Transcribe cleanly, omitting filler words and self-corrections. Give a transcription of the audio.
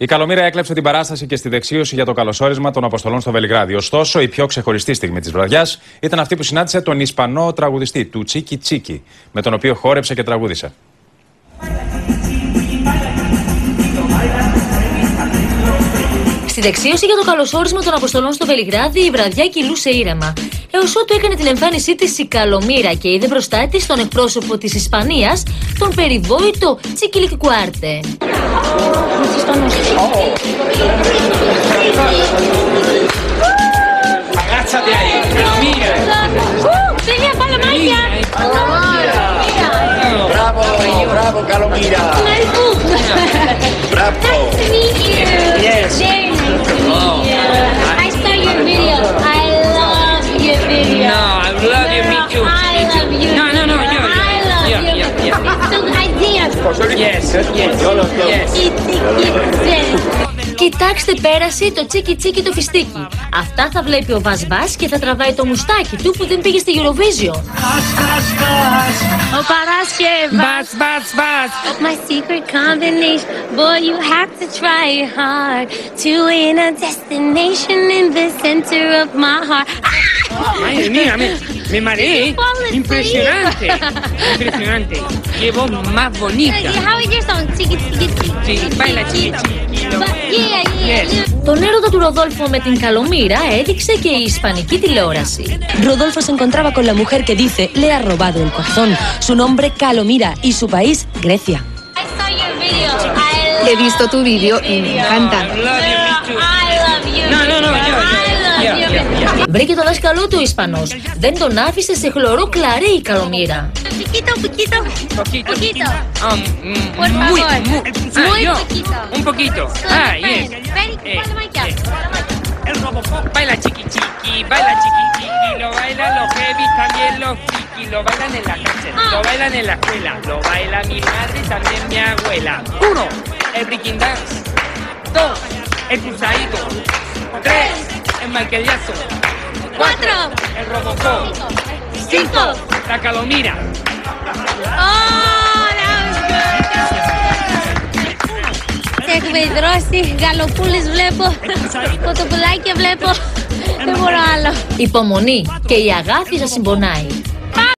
Η Καλομήρα έκλεψε την παράσταση και στη δεξίωση για το καλωσόρισμα των Αποστολών στο Βελιγράδι. Ωστόσο, η πιο ξεχωριστή στιγμή της βραδιάς ήταν αυτή που συνάντησε τον Ισπανό τραγουδιστή του Τσίκι Τσίκι, με τον οποίο χόρεψε και τραγούδισε. Στη δεξίωση για το καλωσόρισμα των Αποστολών στο Βελιγράδι, η βραδιά κυλούσε ήρεμα. Έως ότου έκανε την εμφάνισή της η Καλομήρα και είδε μπροστά της τον εκπρόσωπο της Ισπανίας, τον περιβόητο Τσίκι Κουάρτε. Bravo, Καλομήρα. Bravo. Nice to meet you. Yes. Very nice to meet you. I saw your video. I love your video. No, I love you, me too. I love you. No, you. I love you. So I dance. Yes. Κοιτάξτε, πέρασε το τσίκι τσίκι το φιστίκι. Αυτά θα βλέπει ο Βας και θα τραβάει το μουστάκι του που δεν πήγε στη Eurovision. Ο Παρασκευάς. Bas. My secret combination, boy, you have to try hard to win a destination in the center of my heart. Madre mía, me mareé. Impresionante. Qué voz más bonita. How is your song? Chiqui, chiqui, chiqui. Sí, baila chiqui. Yeah. Τον έρωτα του Ροδόλφο με την Καλομήρα έδειξε και η ισπανική τηλεόραση. Rodolfo se encontraba con la mujer que dice le ha robado el corazón. Su nombre Calomira y su país Grecia. I saw your video. He visto tu vídeo y me encanta. I love you. No, I love you. Βρήκε τον δάσκαλό του Ισπανός. Δεν τον άφησε σε χλωρό κλαρί η Καλομήρα. Poquito. Por Muy favor. Muy yo. poquito. Un poquito. Yes. Ready? Follow my job. El Robocop baila chiqui, lo bailan los heavy, también los friki, lo bailan en la cárcel, lo bailan en la escuela, lo baila mi madre y también mi abuela. 1, el breaking dance. 2, el cruzadito. 3, el malqueriazo. 4, el Robocop. 5, la Καλομήρα. Oh, that was good. Σε εκβεδρώσει, γαλοπούλες βλέπω, κοτοπουλάκια βλέπω. Δεν μπορώ άλλο. Υπομονή και η αγάπη σας συμπονάει.